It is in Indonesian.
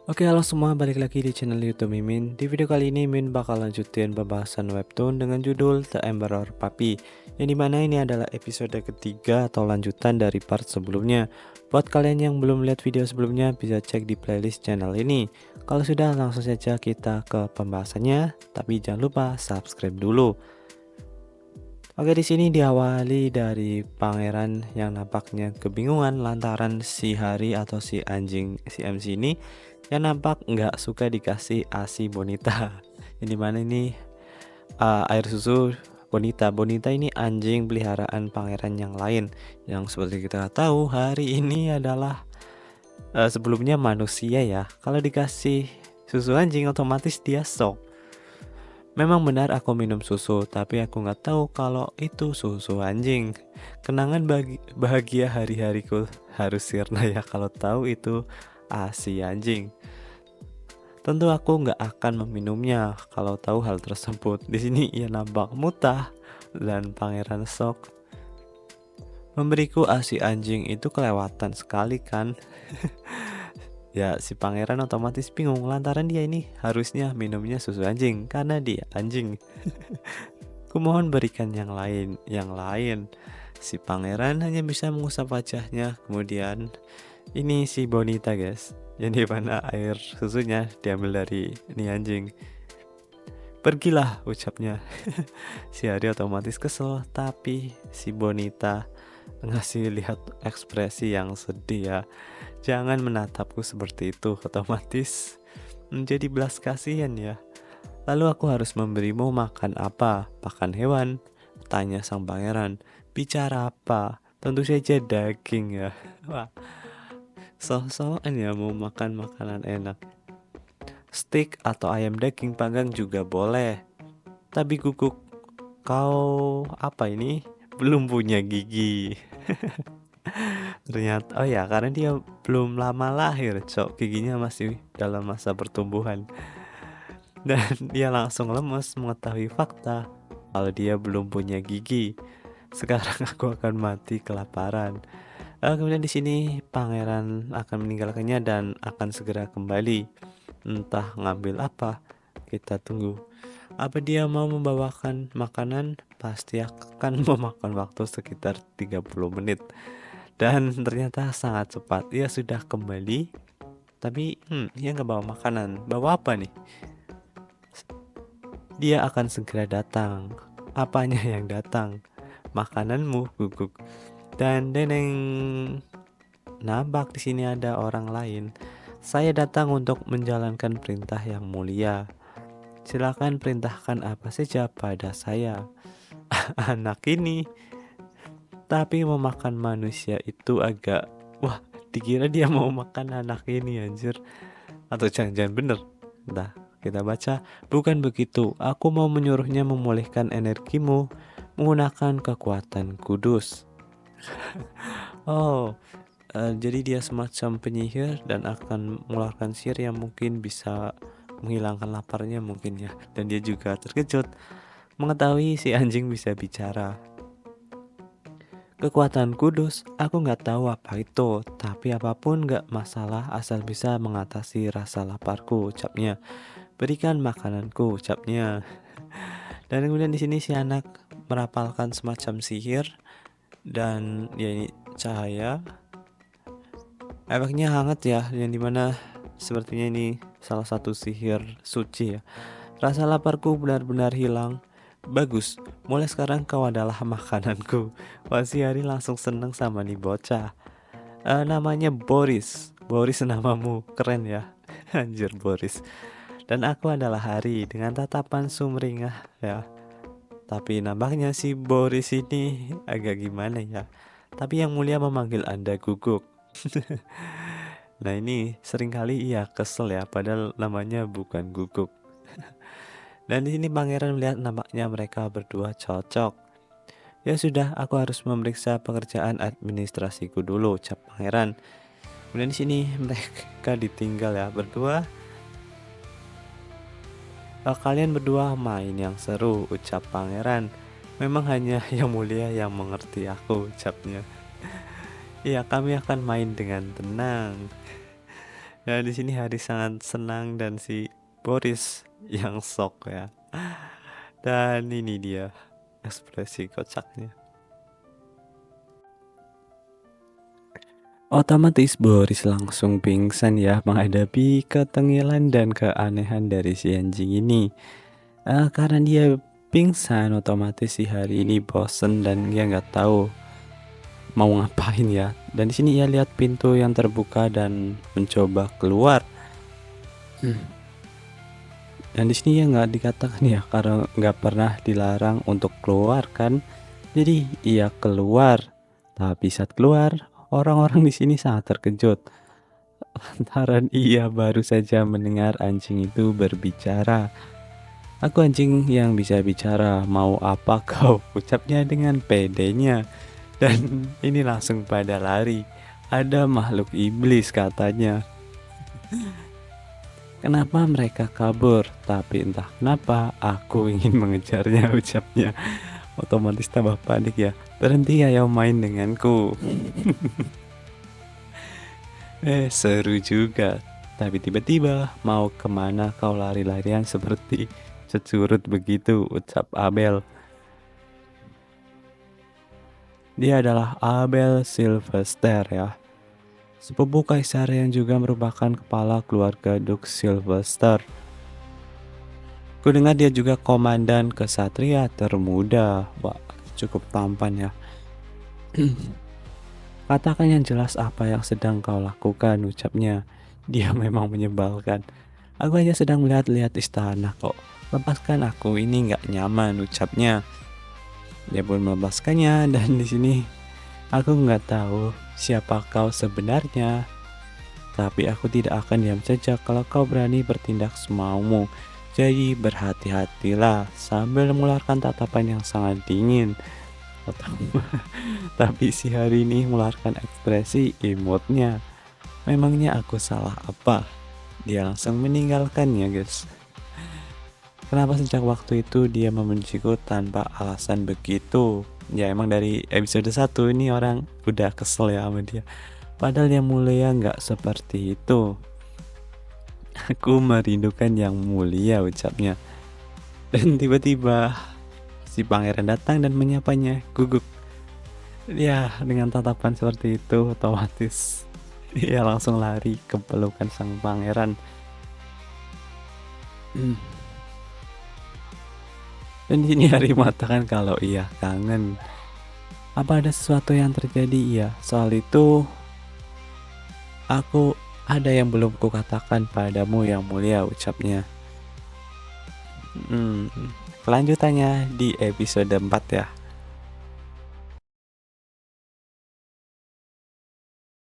Oke, halo semua, balik lagi di channel YouTube Mimin. Di video kali ini Mimin bakal lanjutin pembahasan webtoon dengan judul The Emperor Puppy, yang dimana ini adalah episode ketiga atau lanjutan dari part sebelumnya. Buat kalian yang belum lihat video sebelumnya, bisa cek di playlist channel ini. Kalau sudah, langsung saja kita ke pembahasannya, tapi jangan lupa subscribe dulu. Oke, di sini diawali dari pangeran yang nampaknya kebingungan lantaran si Hari atau si anjing si MC ini yang nampak nggak suka dikasih ASI Bonita. Yang dimana ini air susu Bonita. Bonita ini anjing peliharaan pangeran yang lain. Yang seperti kita tahu hari ini adalah sebelumnya manusia ya. Kalau dikasih susu anjing otomatis dia shock. Memang benar aku minum susu, tapi aku nggak tahu kalau itu susu anjing. Kenangan bahagia hari-hariku harus sirna ya kalau tahu itu ASI anjing. Tentu aku nggak akan meminumnya kalau tahu hal tersebut. Di sini ia nampak mutah dan pangeran shock. Memberiku ASI anjing itu kelewatan sekali kan? Ya, si pangeran otomatis bingung lantaran dia ini harusnya minumnya susu anjing karena dia anjing. Kumohon berikan yang lain, yang lain. Si pangeran hanya bisa mengusap wajahnya. Kemudian ini si Bonita guys, yang dimana air susunya diambil dari ini anjing. Pergilah, ucapnya. Si Hari otomatis kesel, tapi si Bonita ngasih lihat ekspresi yang sedih ya. Jangan menatapku seperti itu, otomatis menjadi belas kasihan ya. Lalu aku harus memberimu makan apa? Pakan hewan? Tanya sang pangeran. Bicara apa? Tentu saja daging ya. Wah, so-soan ya mau makan makanan enak. Steak atau ayam daging panggang juga boleh. Tapi guguk, kau apa ini? Belum punya gigi. Ternyata, oh ya, karena dia belum lama lahir, cok, giginya masih dalam masa pertumbuhan. Dan dia langsung lemes mengetahui fakta kalau dia belum punya gigi. Sekarang aku akan mati kelaparan. Kemudian di sini pangeran akan meninggalkannya dan akan segera kembali. Entah ngambil apa, kita tunggu. Apa dia mau membawakan makanan? Pasti akan memakan waktu sekitar 30 menit. Dan ternyata sangat cepat. Ia sudah kembali. Tapi dia nggak bawa makanan. Bawa apa nih? Dia akan segera datang. Apanya yang datang? Makananmu, guguk. Dan deneng, nampak di sini ada orang lain. Saya datang untuk menjalankan perintah yang mulia. Silakan perintahkan apa saja pada saya. Anak ini, tapi memakan manusia itu agak, wah, dikira dia mau makan anak ini anjir. Atau jangan-jangan bener. Entah, kita baca. Bukan begitu, aku mau menyuruhnya memulihkan energimu menggunakan kekuatan kudus. Oh, jadi dia semacam penyihir dan akan mengeluarkan sihir yang mungkin bisa menghilangkan laparnya mungkin ya. Dan dia juga terkejut mengetahui si anjing bisa bicara. Kekuatan kudus, aku nggak tahu apa itu, tapi apapun nggak masalah asal bisa mengatasi rasa laparku, ucapnya. Berikan makananku, ucapnya. Dan kemudian di sini si anak merapalkan semacam sihir dan ya ini cahaya. Efeknya hangat ya, yang dimana sepertinya ini salah satu sihir suci ya. Rasa laparku benar-benar hilang. Bagus, mulai sekarang kau adalah makananku. Wah, si Hari langsung seneng sama nih bocah. Namanya Boris. Boris namamu, keren ya. Anjir Boris. Dan aku adalah Hari dengan tatapan sumringah ya. Tapi nampaknya si Boris ini agak gimana ya. Tapi yang mulia memanggil Anda guguk. Nah ini seringkali ia kesel ya, padahal namanya bukan guguk. Dan di sini pangeran melihat nampaknya mereka berdua cocok. Ya sudah, aku harus memeriksa pekerjaan administrasiku dulu, ucap pangeran. Kemudian di sini mereka ditinggal ya berdua. Kalian berdua main yang seru, ucap pangeran. Memang hanya yang mulia yang mengerti aku, ucapnya. Iya, kami akan main dengan tenang. Ya di sini Haris sangat senang dan si Boris yang shock ya. Dan ini dia ekspresi kocaknya. Otomatis Boris langsung pingsan ya menghadapi ketengilan dan keanehan dari si anjing ini. Karena dia pingsan, otomatis si hari ini bosen dan dia nggak tahu mau ngapain ya. Dan di sini ia lihat pintu yang terbuka dan mencoba keluar. Dan di sini ya nggak dikatakan ya karena nggak pernah dilarang untuk keluar kan. Jadi ia keluar. Tapi saat keluar, orang-orang di sini sangat terkejut lantaran ia baru saja mendengar anjing itu berbicara. Aku anjing yang bisa bicara, mau apa kau? Ucapnya dengan pedenya. Dan ini langsung pada lari. Ada makhluk iblis katanya. Kenapa mereka kabur? Tapi entah kenapa aku ingin mengejarnya, ucapnya. Otomatis tambah panik ya. Berhenti ayo main denganku. Seru juga. Tapi tiba-tiba mau kemana kau lari-larian seperti securut begitu, ucap Abel. Dia adalah Abel Sylvester ya. Sepupu kaisar yang juga merupakan kepala keluarga Duke Sylvester. Kudengar dia juga komandan kesatria termuda. Wah, cukup tampan ya. Katakan yang jelas apa yang sedang kau lakukan, ucapnya. Dia memang menyebalkan. Aku hanya sedang melihat-lihat istana kok. Lepaskan aku, ini nggak nyaman, ucapnya. Dia pun melepaskannya dan di sini aku nggak tahu siapa kau sebenarnya. Tapi aku tidak akan diam saja kalau kau berani bertindak semaumu. Jadi berhati-hatilah sambil mengeluarkan tatapan yang sangat dingin. Tapi si hari ini mengeluarkan ekspresi emotnya. Memangnya aku salah apa? Dia langsung meninggalkannya guys. Kenapa sejak waktu itu dia membenciku tanpa alasan begitu? Ya emang dari episode 1 ini orang udah kesel ya sama dia. Padahal yang mulia nggak seperti itu. Aku merindukan yang mulia, ucapnya. Dan tiba-tiba si pangeran datang dan menyapanya, gugup. Ya dengan tatapan seperti itu otomatis dia langsung lari ke pelukan sang pangeran. Dan di sini Harry mengatakan kalau ia kangen. Apa ada sesuatu yang terjadi? Iya, soal itu aku ada yang belum kukatakan padamu yang mulia, ucapnya. Kelanjutannya di episode 4 ya.